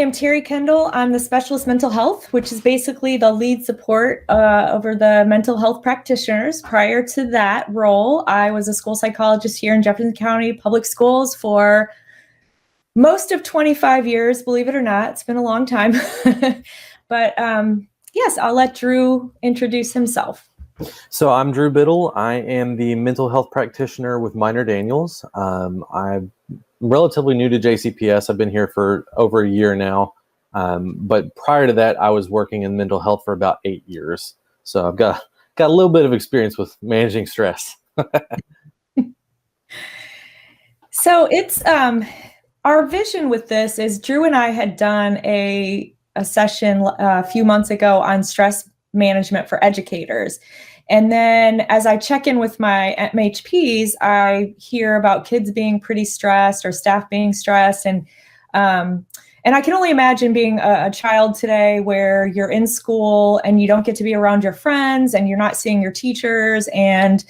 am Terry Kendall. I'm the specialist mental health, which is basically the lead support over the mental health practitioners. Prior to that role, I was a school psychologist here in Jefferson County Public Schools for most of 25 years, believe it or not. It's been a long time. But yes, I'll let Drew introduce himself. So I'm Drew Biddle. I am the mental health practitioner with Minor Daniels. I'm relatively new to JCPS. I've been here for over a year now. But prior to that, I was working in mental health for about 8 years. So I've got a little bit of experience with managing stress. So it's our vision with this is Drew and I had done a session a few months ago on stress management for educators. And then as I check in with my MHPs, I hear about kids being pretty stressed or staff being stressed. And I can only imagine being a child today where you're in school and you don't get to be around your friends and you're not seeing your teachers and,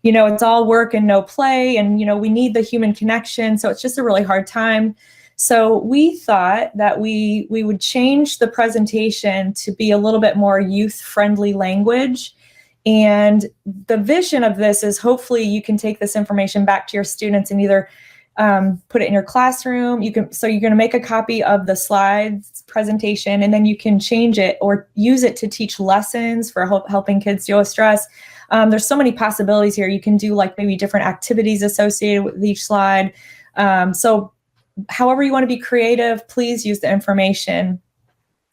you know, it's all work and no play. And, you know, we need the human connection. So it's just a really hard time. So we thought that we would change the presentation to be a little bit more youth-friendly language. And the vision of this is hopefully you can take this information back to your students and either put it in your classroom. So you're going to make a copy of the slides presentation, and then you can change it or use it to teach lessons for helping kids deal with stress. There's so many possibilities here. You can do like maybe different activities associated with each slide. So however you want to be creative, please use the information.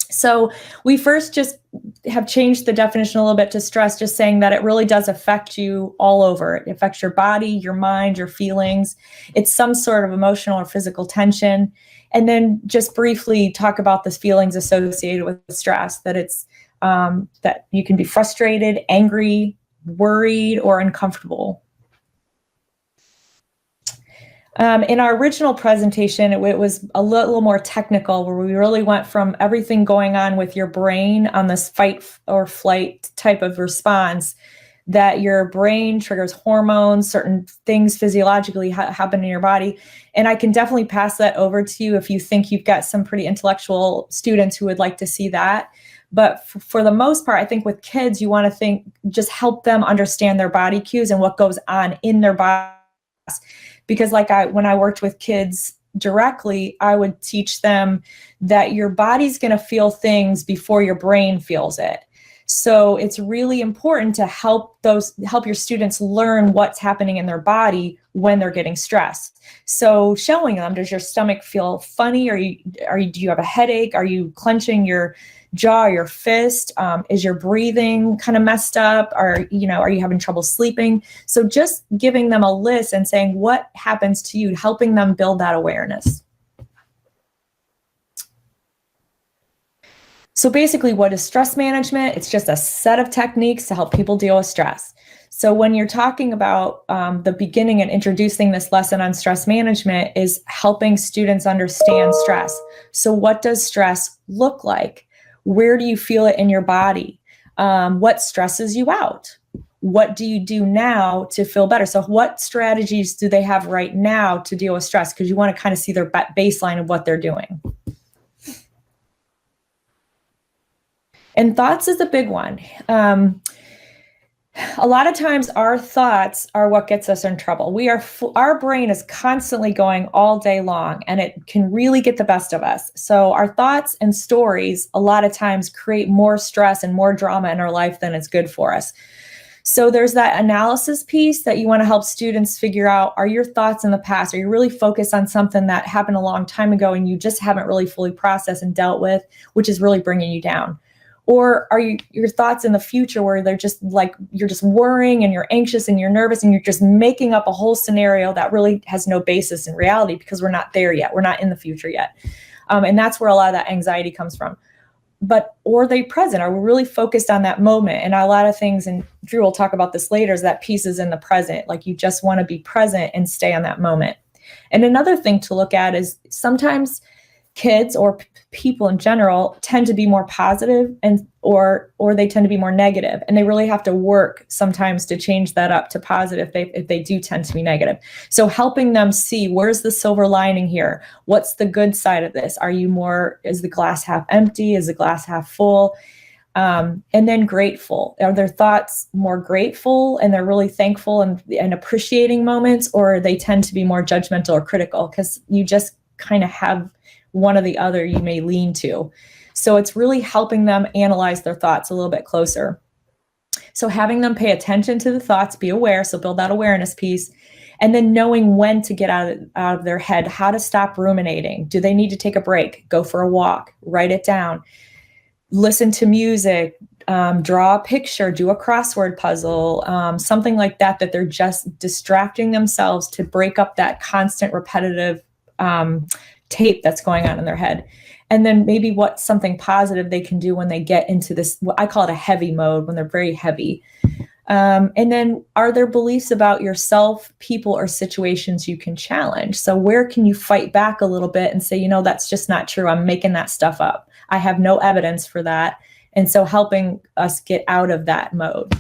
So we first just have changed the definition a little bit to stress, just saying that it really does affect you all over. It affects your body, your mind, your feelings. It's some sort of emotional or physical tension. And then just briefly talk about the feelings associated with stress, that it's that you can be frustrated, angry, worried, or uncomfortable. In our original presentation, it was a little more technical, where we really went from everything going on with your brain on this fight or flight type of response, that your brain triggers hormones, certain things physiologically happen in your body. And I can definitely pass that over to you if you think you've got some pretty intellectual students who would like to see that. But for the most part, I think with kids, you want to just help them understand their body cues and what goes on in their body. Because when I worked with kids directly, I would teach them that your body's going to feel things before your brain feels it. So it's really important to help your students learn what's happening in their body when they're getting stressed. So showing them, does your stomach feel funny? Do you have a headache? Are you clenching your jaw, your fist? Is your breathing kind of messed up? Are you having trouble sleeping? So just giving them a list and saying what happens to you, helping them build that awareness. So basically, what is stress management? It's just a set of techniques to help people deal with stress. So when you're talking about the beginning and introducing this lesson on stress management is helping students understand stress. So what does stress look like? Where do you feel it in your body? What stresses you out? What do you do now to feel better? So what strategies do they have right now to deal with stress? Because you want to kind of see their baseline of what they're doing. And thoughts is a big one. A lot of times our thoughts are what gets us in trouble. Our brain is constantly going all day long, and it can really get the best of us. So our thoughts and stories a lot of times create more stress and more drama in our life than it's good for us. So there's that analysis piece that you want to help students figure out, are your thoughts in the past? Are you really focused on something that happened a long time ago and you just haven't really fully processed and dealt with, which is really bringing you down? Or are your thoughts in the future where they're just like, you're just worrying and you're anxious and you're nervous and you're just making up a whole scenario that really has no basis in reality because we're not there yet. We're not in the future yet. And that's where a lot of that anxiety comes from. Or are they present? Are we really focused on that moment? And a lot of things, and Drew will talk about this later, is that piece is in the present. Like you just want to be present and stay on that moment. And another thing to look at is sometimes kids or people in general tend to be more positive and or they tend to be more negative, and they really have to work sometimes to change that up to positive if they do tend to be negative. So helping them see, where's the silver lining here? What's the good side of this? Is the glass half empty? Is the glass half full? And then grateful. Are their thoughts more grateful and they're really thankful and appreciating moments, or they tend to be more judgmental or critical? Because you just kind of have one or the other you may lean to. So it's really helping them analyze their thoughts a little bit closer. So having them pay attention to the thoughts, be aware, so build that awareness piece, and then knowing when to get out of their head, how to stop ruminating. Do they need to take a break? Go for a walk, write it down, listen to music, draw a picture, do a crossword puzzle, something like that they're just distracting themselves to break up that constant repetitive tape that's going on in their head. And then maybe what's something positive they can do when they get into this, what I call it a heavy mode, when they're very heavy. And then, are there beliefs about yourself, people, or situations you can challenge? So where can you fight back a little bit and say, that's just not true. I'm making that stuff up. I have no evidence for that. And so helping us get out of that mode.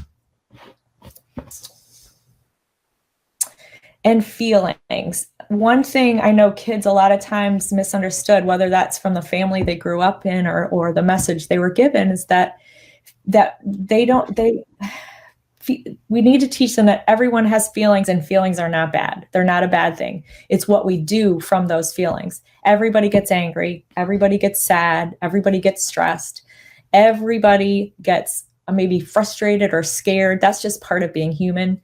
And feelings. One thing I know kids a lot of times misunderstood, whether that's from the family they grew up in or the message they were given, is that we need to teach them that everyone has feelings, and feelings are not bad. They're not a bad thing. It's what we do from those feelings. Everybody gets angry. Everybody gets sad. Everybody gets stressed. Everybody gets maybe frustrated or scared. That's just part of being human.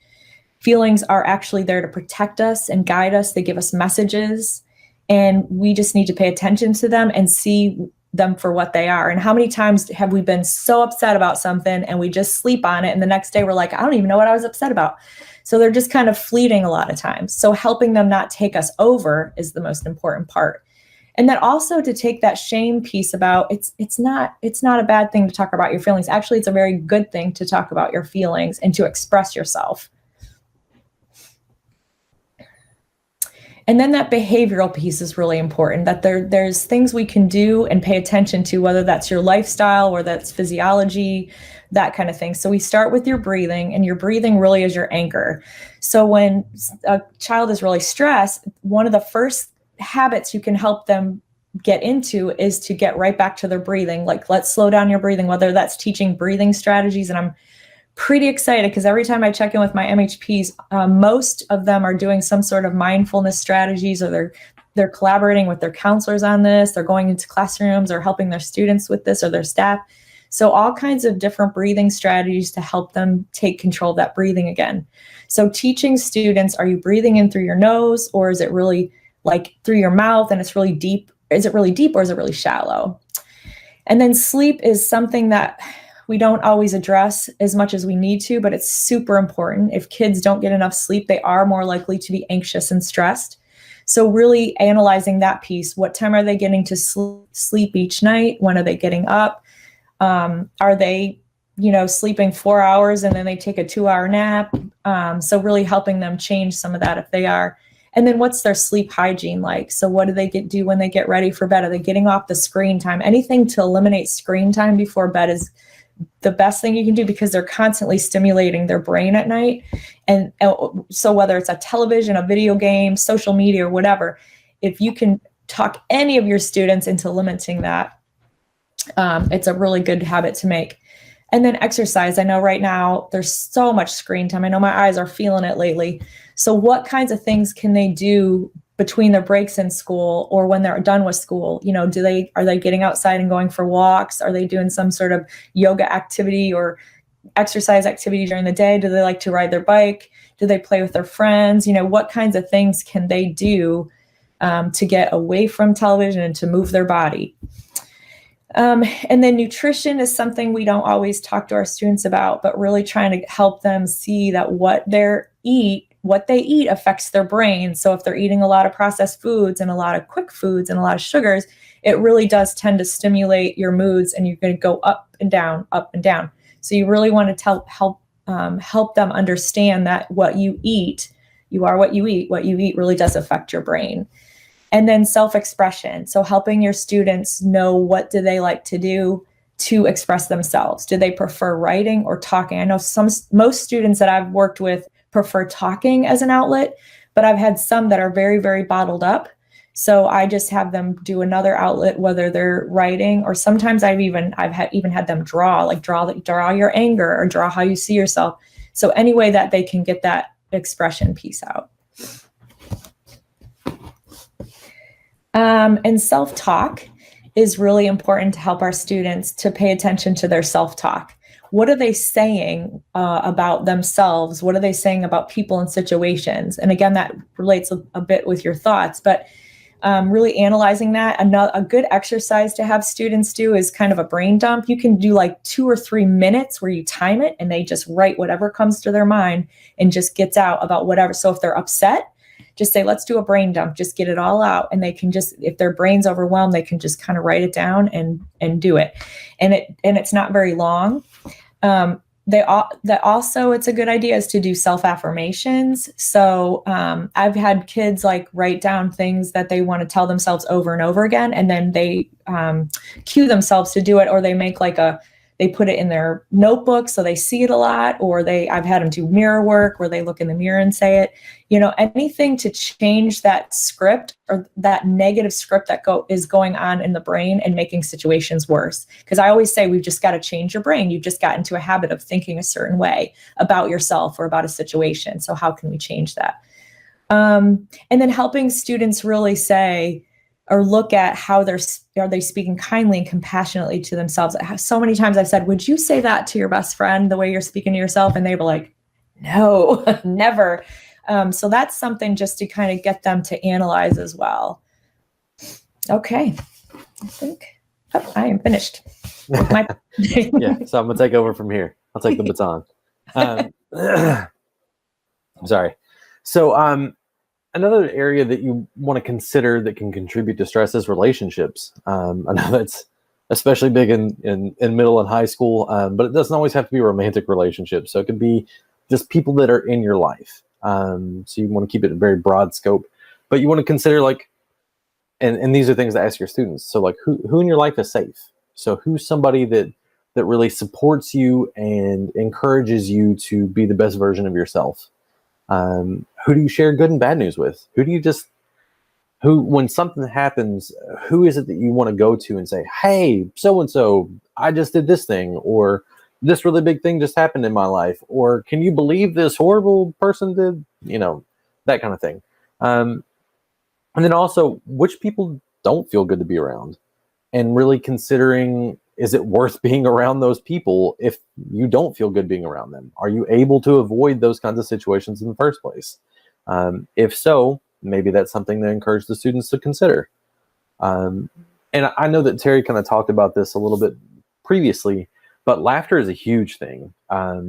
Feelings are actually there to protect us and guide us. They give us messages, and we just need to pay attention to them and see them for what they are. And how many times have we been so upset about something and we just sleep on it, and the next day we're like, I don't even know what I was upset about. So they're just kind of fleeting a lot of times. So helping them not take us over is the most important part. And then also to take that shame piece about it's not a bad thing to talk about your feelings. Actually, it's a very good thing to talk about your feelings and to express yourself. And then that behavioral piece is really important, that there's things we can do and pay attention to, whether that's your lifestyle or that's physiology, that kind of thing. So we start with your breathing, and your breathing really is your anchor. So when a child is really stressed, one of the first habits you can help them get into is to get right back to their breathing. Like, let's slow down your breathing, whether that's teaching breathing strategies. And I'm pretty excited because every time I check in with my MHPs, most of them are doing some sort of mindfulness strategies, or they're collaborating with their counselors on this. They're going into classrooms or helping their students with this, or their staff. So all kinds of different breathing strategies to help them take control of that breathing again. So teaching students, are you breathing in through your nose, or is it really like through your mouth and it's really deep? Is it really deep, or is it really shallow? And then sleep is something that we don't always address as much as we need to, but it's super important. If kids don't get enough sleep, they are more likely to be anxious and stressed. So really analyzing that piece. What time are they getting to sleep each night? When are they getting up? Are they, sleeping 4 hours and then they take a 2-hour nap? So really helping them change some of that if they are. And then what's their sleep hygiene like? So what do they do when they get ready for bed? Are they getting off the screen time? Anything to eliminate screen time before bed is the best thing you can do, because they're constantly stimulating their brain at night. And so whether it's a television, a video game, social media, or whatever, if you can talk any of your students into limiting that, it's a really good habit to make. And then exercise. I know right now there's so much screen time. I know my eyes are feeling it lately. So what kinds of things can they do between their breaks in school or when they're done with school? Are they getting outside and going for walks? Are they doing some sort of yoga activity or exercise activity during the day? Do they like to ride their bike? Do they play with their friends? What kinds of things can they do to get away from television and to move their body? And then nutrition is something we don't always talk to our students about, but really trying to help them see that what they eat affects their brain. So if they're eating a lot of processed foods and a lot of quick foods and a lot of sugars, it really does tend to stimulate your moods, and you're going to go up and down, up and down. So you really want to help them understand that what you eat, you are what you eat. What you eat really does affect your brain. And then self-expression. So helping your students know what do they like to do to express themselves. Do they prefer writing or talking? I know most students that I've worked with prefer talking as an outlet, but I've had some that are very, very bottled up. So I just have them do another outlet, whether they're writing, or sometimes I've even had them draw your anger or draw how you see yourself. So any way that they can get that expression piece out. And self-talk is really important to help our students to pay attention to their self-talk. What are they saying about themselves? What are they saying about people and situations? And again, that relates a bit with your thoughts, but really analyzing that. A good exercise to have students do is kind of a brain dump. You can do like 2 or 3 minutes where you time it and they just write whatever comes to their mind and just gets out about whatever. So if they're upset, just say, let's do a brain dump, just get it all out. And they can just, if their brain's overwhelmed, they can just kind of write it down and do it. And it's not very long. It's a good idea is to do self-affirmations. So I've had kids like write down things that they want to tell themselves over and over again, and then they cue themselves to do it, or they make they put it in their notebook so they see it a lot, or I've had them do mirror work where they look in the mirror and say it. Anything to change that script or that negative script that is going on in the brain and making situations worse. Because I always say we've just got to change your brain. You've just got into a habit of thinking a certain way about yourself or about a situation. So how can we change that? And then helping students really say or look at how are they speaking kindly and compassionately to themselves. So many times I've said, would you say that to your best friend the way you're speaking to yourself? And they were like, no, never. So that's something just to kind of get them to analyze as well. Okay, I think I am finished with my. Yeah, so I'm gonna take over from here. I'll take the baton. Sorry. So another area that you want to consider that can contribute to stress is relationships. I know that's especially big in middle and high school, but it doesn't always have to be romantic relationships. So it could be just people that are in your life. So you want to keep it a very broad scope, but you want to consider and these are things to ask your students. So like who in your life is safe? So who's somebody that really supports you and encourages you to be the best version of yourself? Who do you share good and bad news with? When something happens, who is it that you want to go to and say, hey, so-and-so, I just did this thing, or this really big thing just happened in my life, or can you believe this horrible person did, that kind of thing. And then also, which people don't feel good to be around, and really considering, is it worth being around those people if you don't feel good being around them? Are you able to avoid those kinds of situations in the first place? If so, maybe that's something to encourage the students to consider. And I know that Terry kind of talked about this a little bit previously, but laughter is a huge thing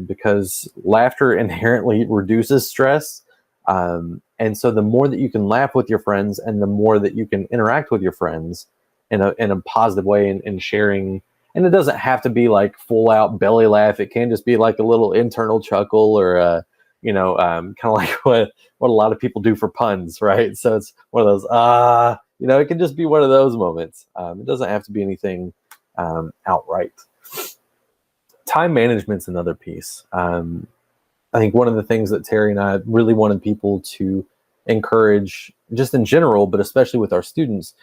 because laughter inherently reduces stress. And so the more that you can laugh with your friends and the more that you can interact with your friends in a positive way and sharing. And it doesn't have to be like full out belly laugh. It can just be like a little internal chuckle or, kind of like what a lot of people do for puns, right? So it's one of those, it can just be one of those moments. It doesn't have to be anything outright. Time management's another piece. I think one of the things that Terry and I really wanted people to encourage just in general, but especially with our students,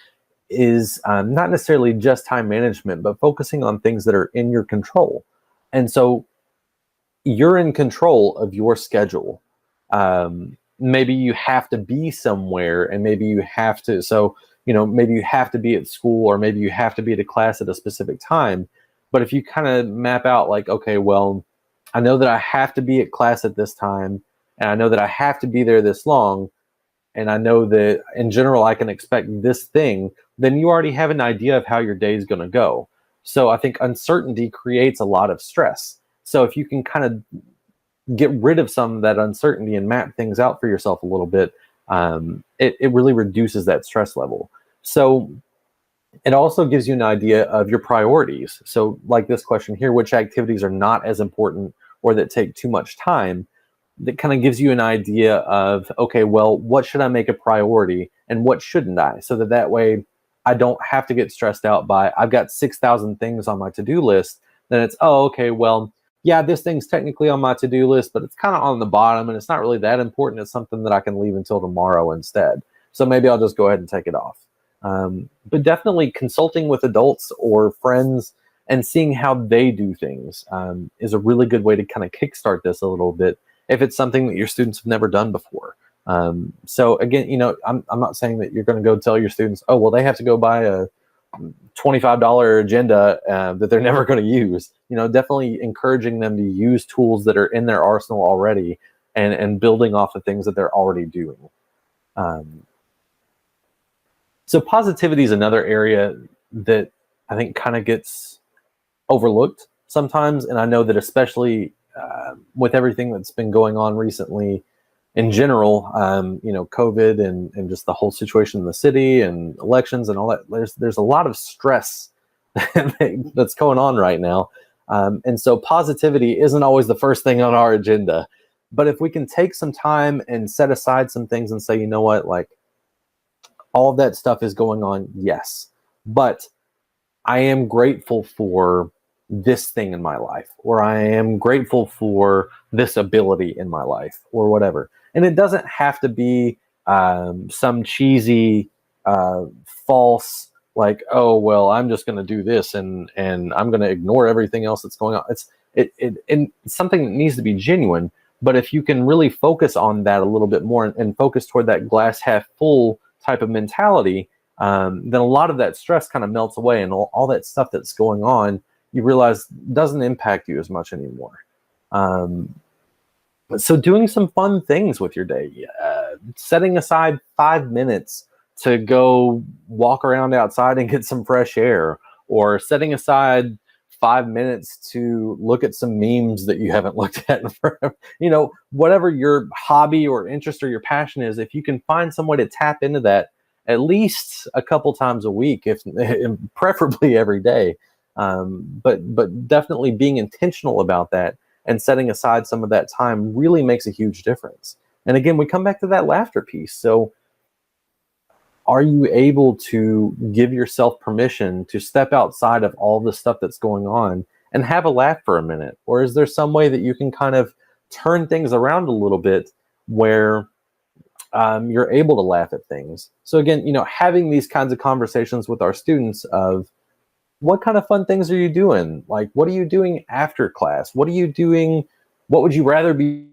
is not necessarily just time management, but focusing on things that are in your control. And so you're in control of your schedule. Maybe you have to be somewhere and maybe you have to, maybe you have to be at school or maybe you have to be at a class at a specific time. But if you kind of map out like, okay, well, I know that I have to be at class at this time and I know that I have to be there this long, and I know that in general I can expect this thing, then you already have an idea of how your day is going to go. So I think uncertainty creates a lot of stress. So if you can kind of get rid of some of that uncertainty and map things out for yourself a little bit, it really reduces that stress level. So it also gives you an idea of your priorities. So like this question here, which activities are not as important or that take too much time? That kind of gives you an idea of, okay, well, what should I make a priority and what shouldn't I, so that way I don't have to get stressed out by, I've got 6,000 things on my to-do list. Then it's, oh, okay, well, yeah, this thing's technically on my to-do list, but it's kind of on the bottom and it's not really that important. It's something that I can leave until tomorrow instead. So maybe I'll just go ahead and take it off. But definitely consulting with adults or friends and seeing how they do things is a really good way to kind of kickstart this a little bit if it's something that your students have never done before. So again, I'm not saying that you're going to go tell your students, oh, well, they have to go buy a $25 agenda that they're never going to use. Definitely encouraging them to use tools that are in their arsenal already and building off of things that they're already doing. So positivity is another area that I think kind of gets overlooked sometimes. And I know that especially with everything that's been going on recently in general, COVID and just the whole situation in the city and elections and all that, there's a lot of stress that's going on right now. And so positivity isn't always the first thing on our agenda. But if we can take some time and set aside some things and say, you know what, like, all of that stuff is going on, yes, but I am grateful for this thing in my life, or I am grateful for this ability in my life, or whatever. And it doesn't have to be some cheesy, false, like, oh, well, I'm just going to do this and I'm going to ignore everything else that's going on. It's something that needs to be genuine. But if you can really focus on that a little bit more and focus toward that glass half full type of mentality, then a lot of that stress kind of melts away, and all that stuff that's going on, you realize doesn't impact you as much anymore. So doing some fun things with your day, setting aside 5 minutes to go walk around outside and get some fresh air, or setting aside 5 minutes to look at some memes that you haven't looked at in forever. Whatever your hobby or interest or your passion is, if you can find some way to tap into that at least a couple times a week, if preferably every day, but definitely being intentional about that and setting aside some of that time really makes a huge difference. And again, we come back to that laughter piece. So are you able to give yourself permission to step outside of all the stuff that's going on and have a laugh for a minute? Or is there some way that you can kind of turn things around a little bit where you're able to laugh at things? So again, having these kinds of conversations with our students of, what kind of fun things are you doing? Like, what are you doing after class? What are you doing? What would you rather be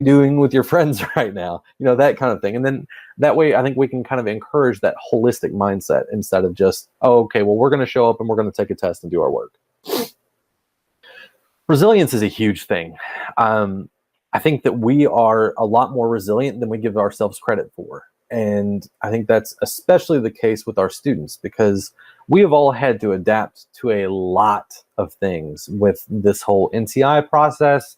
doing with your friends right now? That kind of thing. And then that way, I think we can kind of encourage that holistic mindset instead of just, oh, okay, well, we're going to show up and we're going to take a test and do our work. Resilience is a huge thing. I think that we are a lot more resilient than we give ourselves credit for. And I think that's especially the case with our students, because we have all had to adapt to a lot of things with this whole NCI process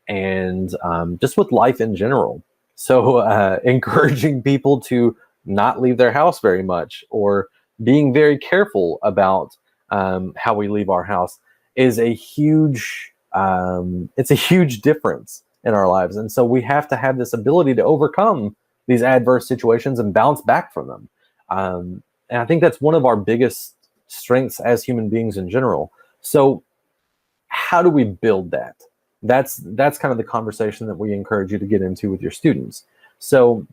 and just with life in general. So encouraging people to not leave their house very much, or being very careful about how we leave our house, is a huge, it's a huge difference in our lives. And so we have to have this ability to overcome these adverse situations and bounce back from them. And I think that's one of our biggest strengths as human beings in general. So how do we build that? That's kind of the conversation that we encourage you to get into with your students. So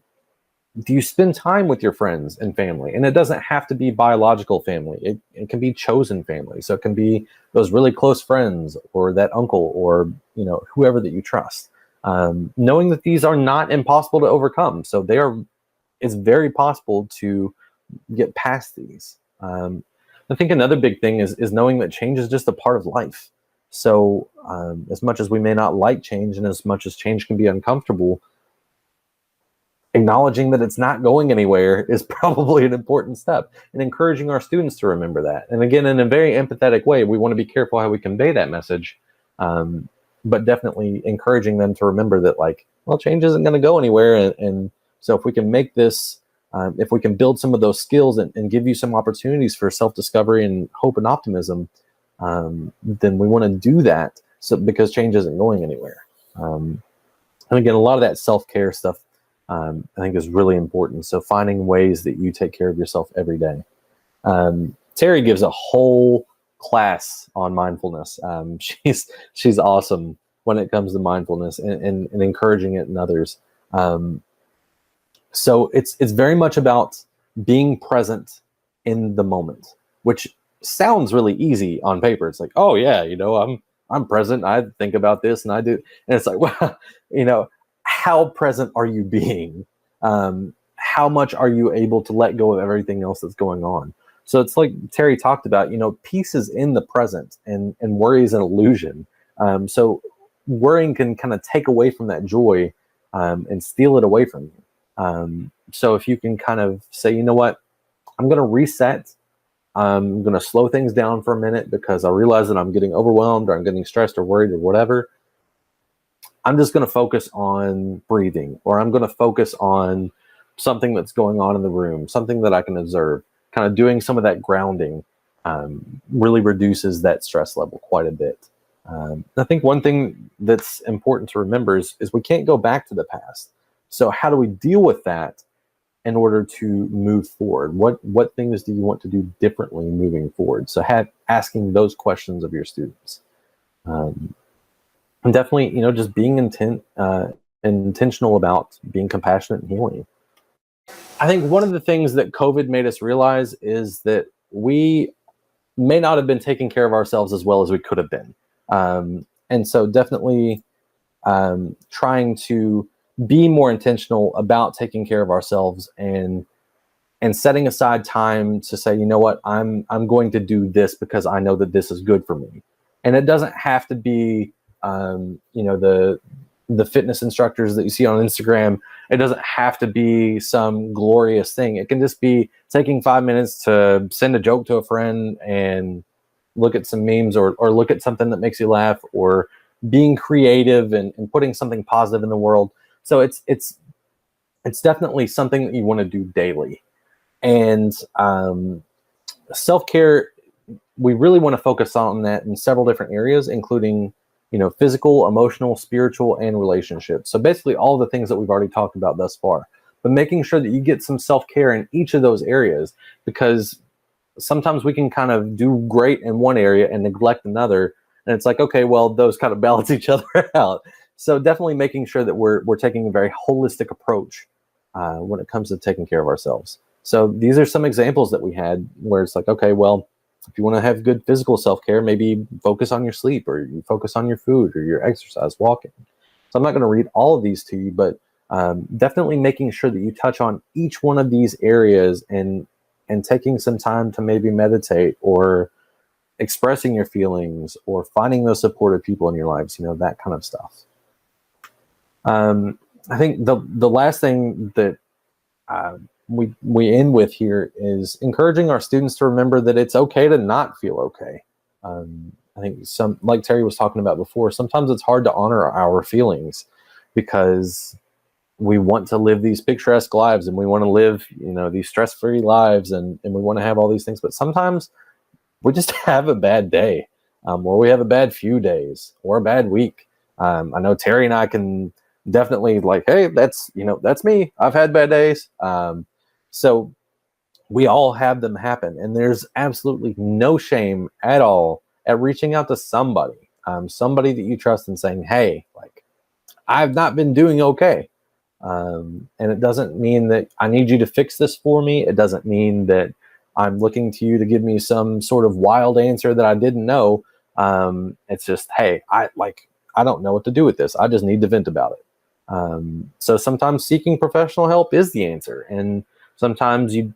do you spend time with your friends and family? And it doesn't have to be biological family. It can be chosen family. So it can be those really close friends, or that uncle, or whoever that you trust. Knowing that these are not impossible to overcome. So it's very possible to get past these. I think another big thing is knowing that change is just a part of life. So as much as we may not like change, and as much as change can be uncomfortable, acknowledging that it's not going anywhere is probably an important step, and encouraging our students to remember that. And again, in a very empathetic way, we want to be careful how we convey that message, but definitely encouraging them to remember that, like, well, change isn't going to go anywhere. And so if we can make this, if we can build some of those skills and give you some opportunities for self-discovery and hope and optimism, then we want to do that. So because change isn't going anywhere. And again, a lot of that self-care stuff I think is really important. So finding ways that you take care of yourself every day. Terry gives a whole class on mindfulness. She's awesome when it comes to mindfulness and encouraging it in others. So it's very much about being present in the moment, which sounds really easy on paper. It's like, oh yeah, I'm present. I think about this and I do, and it's like, well, how present are you being? How much are you able to let go of everything else that's going on? So it's like Terry talked about, peace is in the present, and worry is an illusion. So worrying can kind of take away from that joy, and steal it away from you. So if you can kind of say, you know what, I'm going to reset. I'm going to slow things down for a minute because I realize that I'm getting overwhelmed or I'm getting stressed or worried or whatever. I'm just going to focus on breathing, or I'm going to focus on something that's going on in the room, something that I can observe. Kind of doing some of that grounding really reduces that stress level quite a bit. I think one thing that's important to remember is we can't go back to the past. So how do we deal with that in order to move forward? What things do you want to do differently moving forward? So asking those questions of your students. And definitely, just being intentional about being compassionate and healing. I think one of the things that COVID made us realize is that we may not have been taking care of ourselves as well as we could have been. And so definitely trying to be more intentional about taking care of ourselves and setting aside time to say, you know what, I'm going to do this because I know that this is good for me. And it doesn't have to be, the fitness instructors that you see on Instagram. It doesn't have to be some glorious thing. It can just be taking 5 minutes to send a joke to a friend and look at some memes, or look at something that makes you laugh, or being creative and putting something positive in the world. So it's definitely something that you want to do daily. And self-care, we really want to focus on that in several different areas, including, physical, emotional, spiritual, and relationships. So basically all the things that we've already talked about thus far, but making sure that you get some self-care in each of those areas, because sometimes we can kind of do great in one area and neglect another. And it's like, okay, well, those kind of balance each other out. So definitely making sure that we're taking a very holistic approach when it comes to taking care of ourselves. So these are some examples that we had where it's like, okay, well, if you want to have good physical self-care, maybe focus on your sleep, or you focus on your food, or your exercise, walking. So I'm not going to read all of these to you, but definitely making sure that you touch on each one of these areas, and taking some time to maybe meditate, or expressing your feelings, or finding those supportive people in your lives, that kind of stuff. I think the last thing that we end with here is encouraging our students to remember that it's okay to not feel okay. I think like Terry was talking about before, sometimes it's hard to honor our feelings because we want to live these picturesque lives, and we want to live, these stress-free lives, and we want to have all these things. But sometimes we just have a bad day, or we have a bad few days, or a bad week. I know Terry and I can definitely, like, hey, that's me. I've had bad days. So we all have them happen, and there's absolutely no shame at all at reaching out to somebody, somebody that you trust, and saying, hey, like, I've not been doing okay. And it doesn't mean that I need you to fix this for me. It doesn't mean that I'm looking to you to give me some sort of wild answer that I didn't know. It's just, hey, I don't know what to do with this. I just need to vent about it. So sometimes seeking professional help is the answer. And sometimes either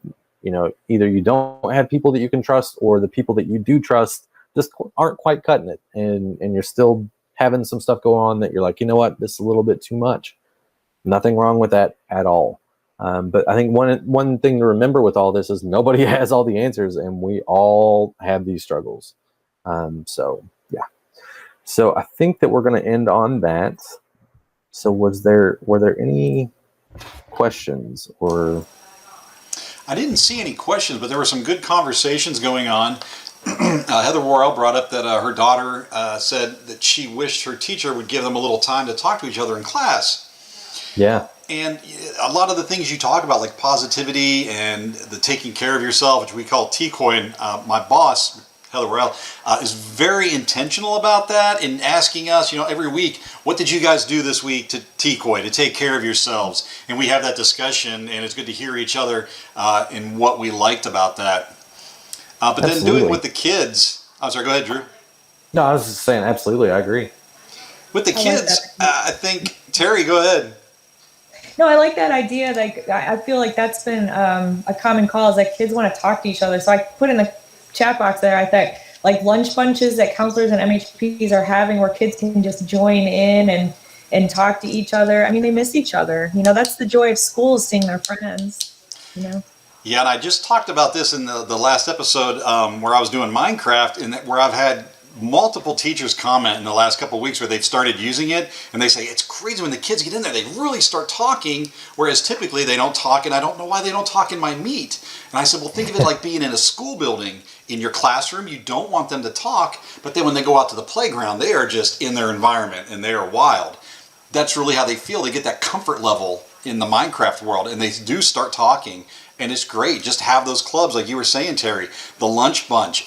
you don't have people that you can trust, or the people that you do trust just aren't quite cutting it. And you're still having some stuff go on that you're like, you know what, this is a little bit too much. Nothing wrong with that at all. But I think one thing to remember with all this is nobody has all the answers, and we all have these struggles. So yeah. So I think that we're going to end on that. So were there any questions or? I didn't see any questions, but there were some good conversations going on. Heather Worrell brought up that her daughter said that she wished her teacher would give them a little time to talk to each other in class. Yeah. And a lot of the things you talk about, like positivity and the taking care of yourself, which we call T-Coin, my boss, Heather Worrell, is very intentional about that and asking us, every week, what did you guys do this week to T-Coin, to take care of yourselves? And we have that discussion, and it's good to hear each other and what we liked about that. But then doing it with the kids, I'm sorry, go ahead, Drew. No, I was just saying, absolutely, I agree. With the kids, I think, Terry, go ahead. No, I like that idea. Like, I feel like that's been a common cause. Like, kids want to talk to each other. So I put in the chat box there, I thought, like, lunch bunches that counselors and MHPs are having where kids can just join in and talk to each other. I mean, they miss each other. That's the joy of school, is seeing their friends. Yeah, and I just talked about this in the last episode where I was doing Minecraft, and where I've had multiple teachers comment in the last couple of weeks where they've started using it, and they say it's crazy when the kids get in there, they really start talking, whereas typically they don't talk, and I don't know why they don't talk in my meet. And I said, well, think of it like being in a school building. In your classroom, you don't want them to talk, but then when they go out to the playground, they are just in their environment, and they are wild. That's really how they feel. They get that comfort level in the Minecraft world, and they do start talking. And it's great. Just have those clubs, like you were saying, Terry. The lunch bunch.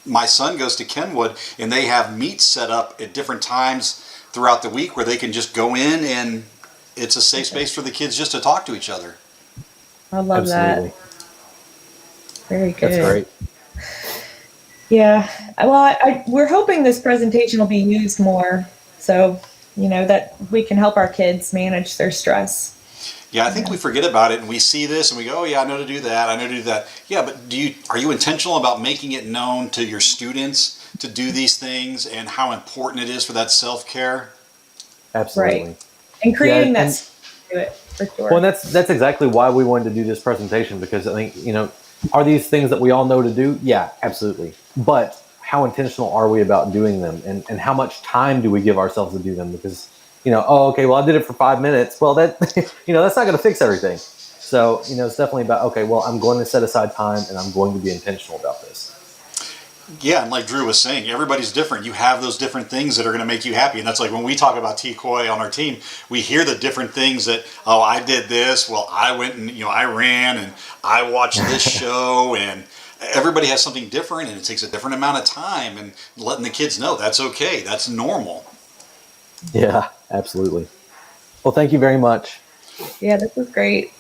My son goes to Kenwood, and they have meets set up at different times throughout the week where they can just go in, and it's a safe space for the kids just to talk to each other. I love that. Very good. That's great. Yeah. Well, we're hoping this presentation will be used more, so that we can help our kids manage their stress. Yeah, I think we forget about it, and we see this and we go, oh yeah, I know to do that, I know to do that. Yeah, but are you intentional about making it known to your students to do these things and how important it is for that self-care? Absolutely. Right. And creating that to it, for sure. Well, and that's exactly why we wanted to do this presentation, because I think, are these things that we all know to do? Yeah, absolutely. But how intentional are we about doing them, and how much time do we give ourselves to do them? Because okay, well, I did it for 5 minutes. Well, that, that's not going to fix everything. So, it's definitely about, okay, well, I'm going to set aside time, and I'm going to be intentional about this. Yeah, and like Drew was saying, everybody's different. You have those different things that are going to make you happy. And that's like when we talk about T-Coy on our team, we hear the different things that, oh, I did this. Well, I went and, I ran, and I watched this show, and everybody has something different, and it takes a different amount of time, and letting the kids know that's okay. That's normal. Yeah, absolutely. Well, thank you very much. Yeah, this was great.